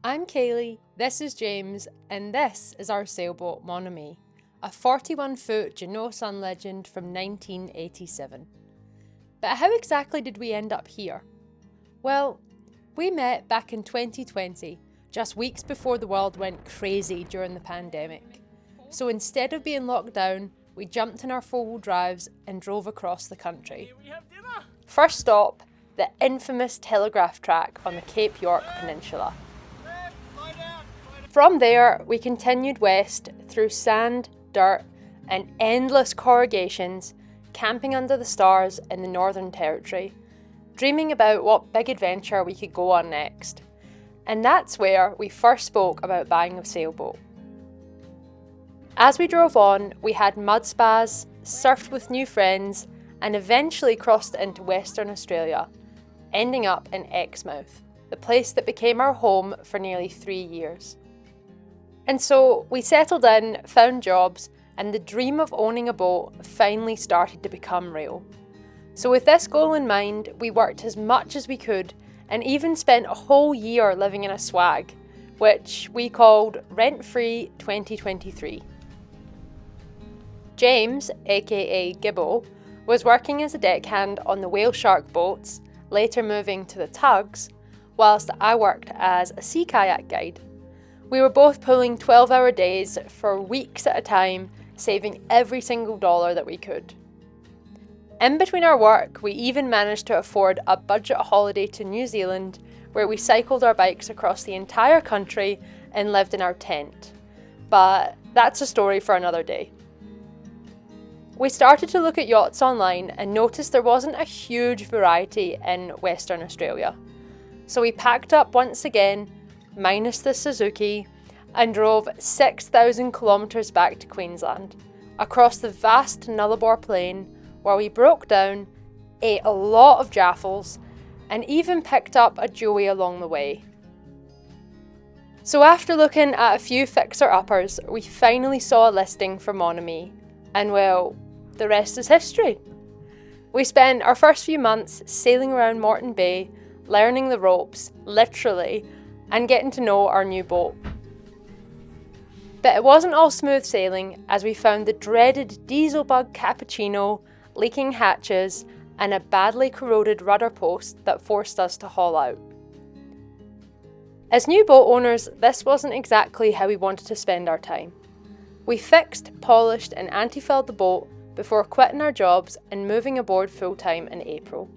I'm Kaylee, this is James, and this is our sailboat Mon Ami, a 41-foot Jeannot Sun Legend from 1987. But how exactly did we end up here? Well, we met back in 2020, just weeks before the world went crazy during the pandemic. So instead of being locked down, we jumped in our four-wheel drives and drove across the country. First stop, the infamous telegraph track on the Cape York Peninsula. From there, we continued west through sand, dirt, and endless corrugations, camping under the stars in the Northern Territory, dreaming about what big adventure we could go on next. And that's where we first spoke about buying a sailboat. As we drove on, we had mud spas, surfed with new friends, and eventually crossed into Western Australia, ending up in Exmouth, the place that became our home for nearly 3 years. And so we settled in, found jobs, and the dream of owning a boat finally started to become real. So with this goal in mind, we worked as much as we could and even spent a whole year living in a swag, which we called Rent-Free 2023. James, aka Gibbo, was working as a deckhand on the whale shark boats, later moving to the tugs, whilst I worked as a sea kayak guide. We were both pulling 12-hour days for weeks at a time, saving every single dollar that we could. In between our work, we even managed to afford a budget holiday to New Zealand, where we cycled our bikes across the entire country and lived in our tent. But that's a story for another day. We started to look at yachts online and noticed there wasn't a huge variety in Western Australia. So we packed up once again, minus the Suzuki, and drove 6,000 kilometres back to Queensland, across the vast Nullarbor Plain, where we broke down, ate a lot of jaffles, and even picked up a joey along the way. So after looking at a few fixer-uppers, we finally saw a listing for Mon Ami, and well, the rest is history. We spent our first few months sailing around Moreton Bay, learning the ropes, literally, and getting to know our new boat. But it wasn't all smooth sailing, as we found the dreaded diesel bug cappuccino, leaking hatches, and a badly corroded rudder post that forced us to haul out. As new boat owners, this wasn't exactly how we wanted to spend our time. We fixed, polished, and anti-filled the boat before quitting our jobs and moving aboard full-time in April.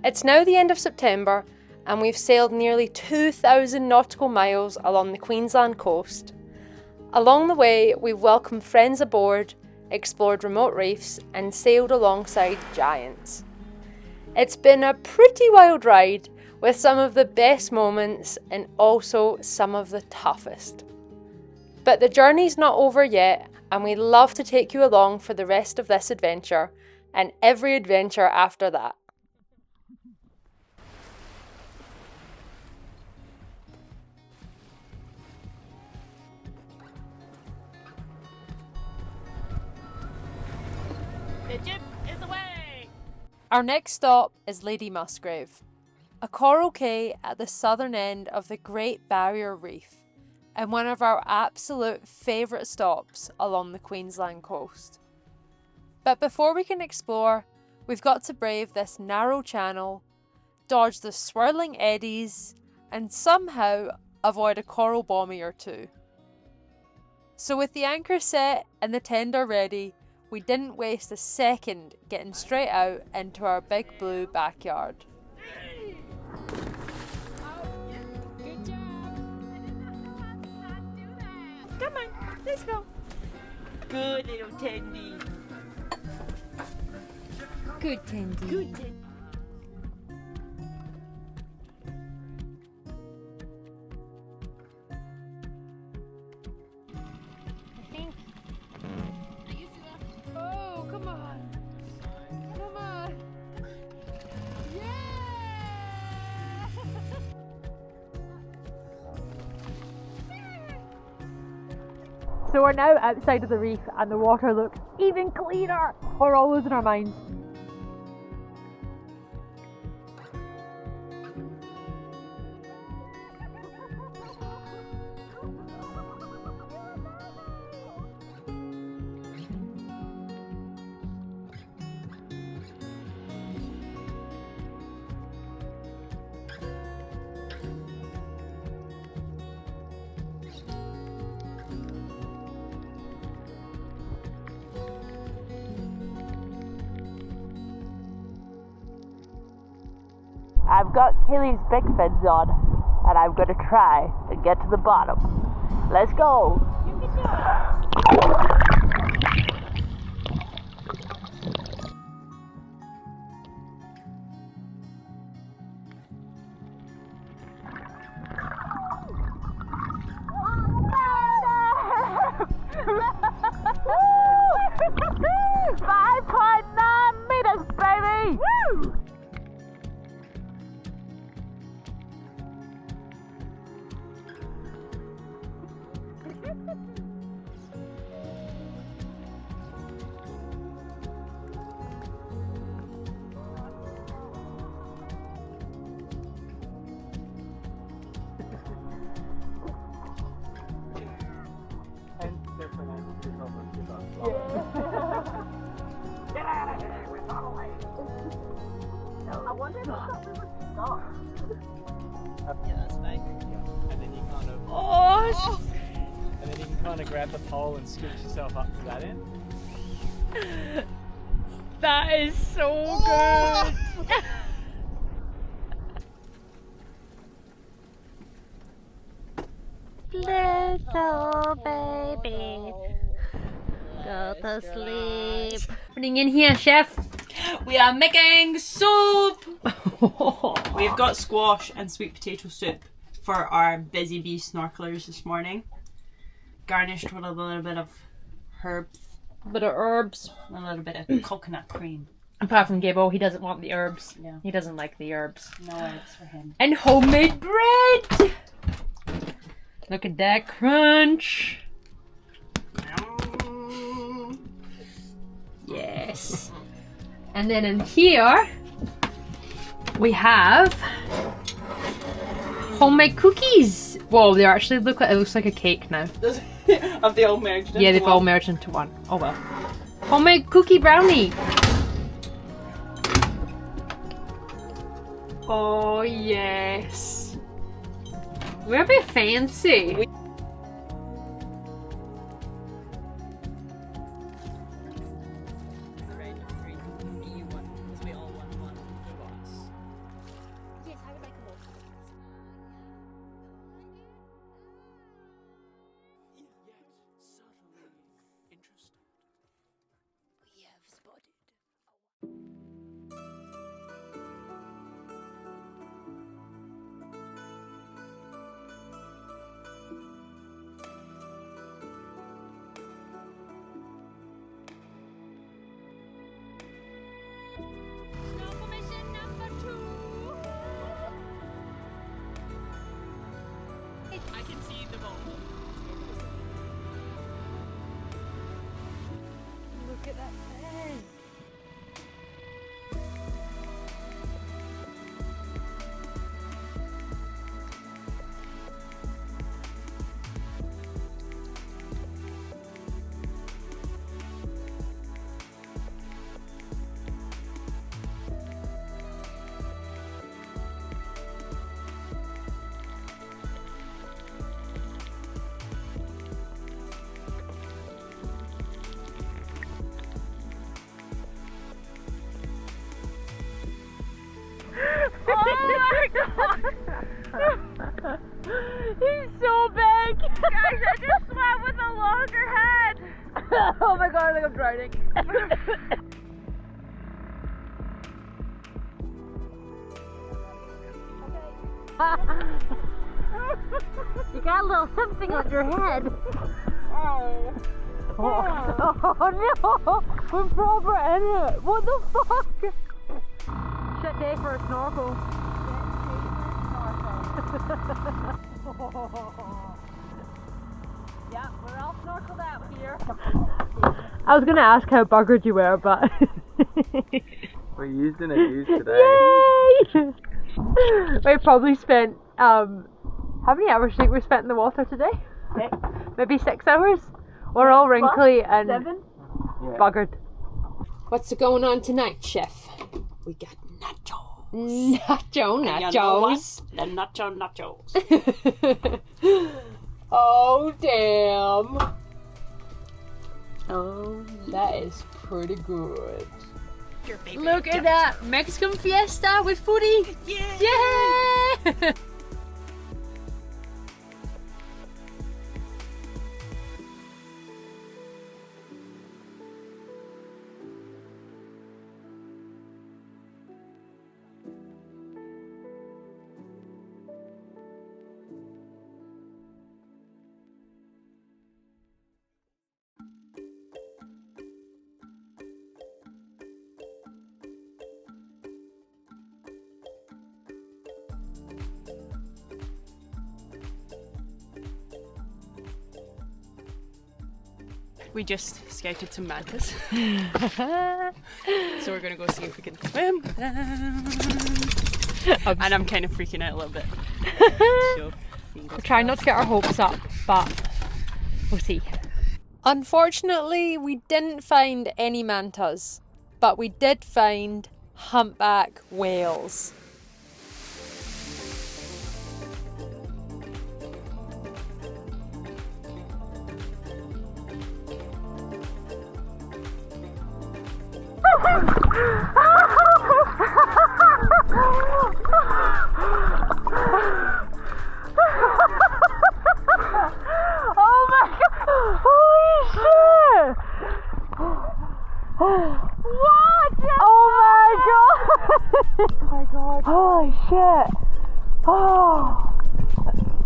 It's now the end of September, and we've sailed nearly 2,000 nautical miles along the Queensland coast. Along the way, we've welcomed friends aboard, explored remote reefs, and sailed alongside giants. It's been a pretty wild ride, with some of the best moments and also some of the toughest. But the journey's not over yet, and we'd love to take you along for the rest of this adventure, and every adventure after that. The jib is away! Our next stop is Lady Musgrave, a coral cay at the southern end of the Great Barrier Reef, and one of our absolute favourite stops along the Queensland coast. But before we can explore, we've got to brave this narrow channel, dodge the swirling eddies, and somehow avoid a coral bombie or two. So with the anchor set and the tender ready, we didn't waste a second getting straight out into our big blue backyard. Good job! I did not know how to do that! Come on, let's go! Good little Tandy! Good Tandy. Good Tandy! I think. Oh, come on. Come on. Yeah! So we're now outside of the reef and the water looks even cleaner. We're all losing our minds. I've got Kaylee's big fins on, and I'm gonna try and get to the bottom. Let's go! I wonder if we would stop. Yeah, that's nice. And then you kind of, Oh! and then you can kind of grab the pole and scoop yourself up to that end. That is so good! Little baby, go to sleep. Happening in here, chef? We are making soup! We've got squash and sweet potato soup for our busy bee snorkelers this morning. Garnished with a little bit of herbs, A bit of herbs. and a little bit of coconut cream. Apart from Gibbo, he doesn't want the herbs. Yeah. He doesn't like the herbs. No eggs for him. And homemade bread! Look at that crunch! Yes. And then in here, we have homemade cookies. Whoa, they actually look like, it looks like a cake now. Have they all merged into Yeah, they've all one? merged into one. Oh well. Homemade cookie brownie. Oh yes. We're a bit fancy. I can see the ball. Look at that thing. He's so big! Guys, I just swam with a loggerhead! Oh my god, I think I'm drowning. You got a little something on your head. Oh no! We're proper in it! What the fuck? Shit day for a snorkel. Yeah, we're all snorkeled out here. I was gonna ask how buggered you were, but. We're used and abused today. Yay! We probably spent, how many hours do you think we spent in the water today? 6. Maybe 6 hours? We're all wrinkly and 7. buggered. What's going on tonight, chef? We got nachos. Nachos. And you know what? The nachos. Oh, damn. Oh, that is pretty good. your favorite. Look at that Mexican fiesta with foodie. Yeah! We just scouted some mantas. So we're gonna go see if we can swim with them. And I'm kind of freaking out a little bit. So, We're trying not to get our hopes up, but we'll see. Unfortunately, we didn't find any mantas, but we did find humpback whales. Oh my god! Holy shit! What? Oh my god! Oh my god! Holy shit!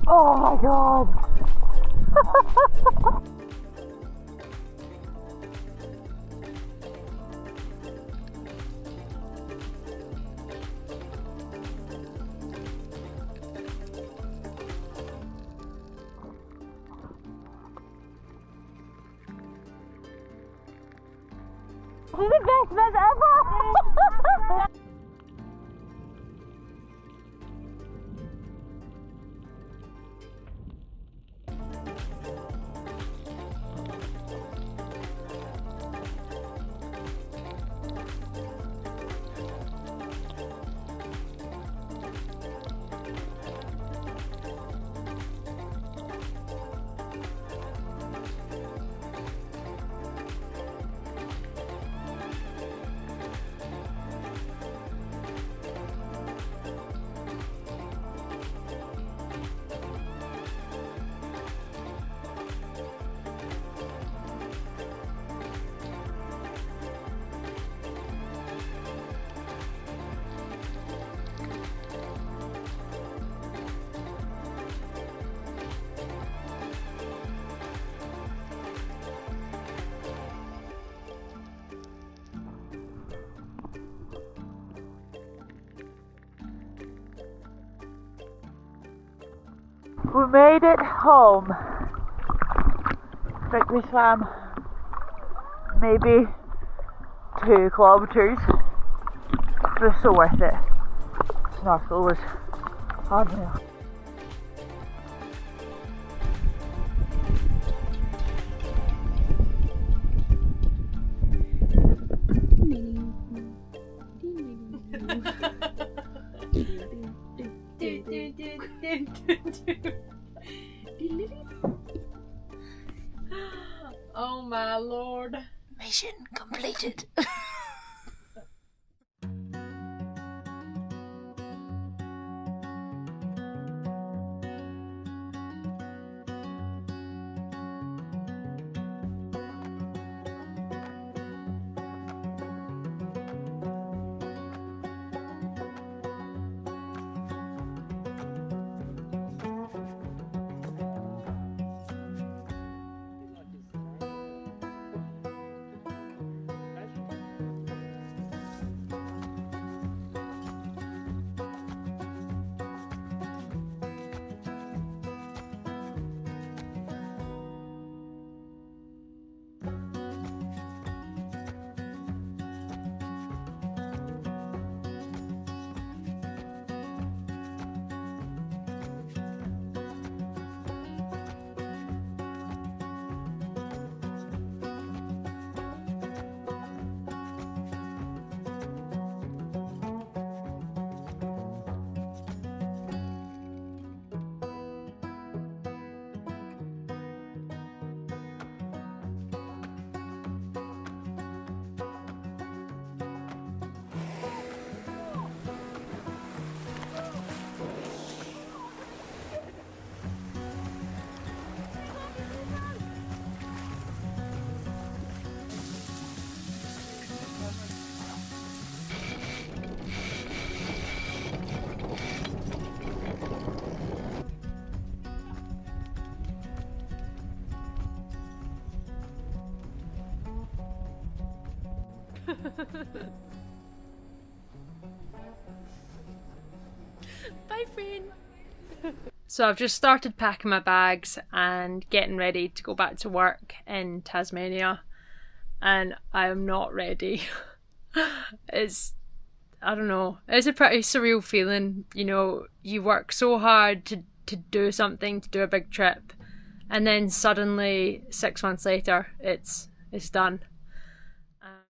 Oh my god! This is the best bed ever! We made it home. I think we swam maybe 2 kilometres. It was so worth it. Snorkel was unreal. Oh my lord. Mission completed. Bye, friend. So I've just started packing my bags and getting ready to go back to work in Tasmania, and I am not ready. I don't know, it's a pretty surreal feeling, you know, you work so hard to do something, to do a big trip, and then suddenly 6 months later it's done.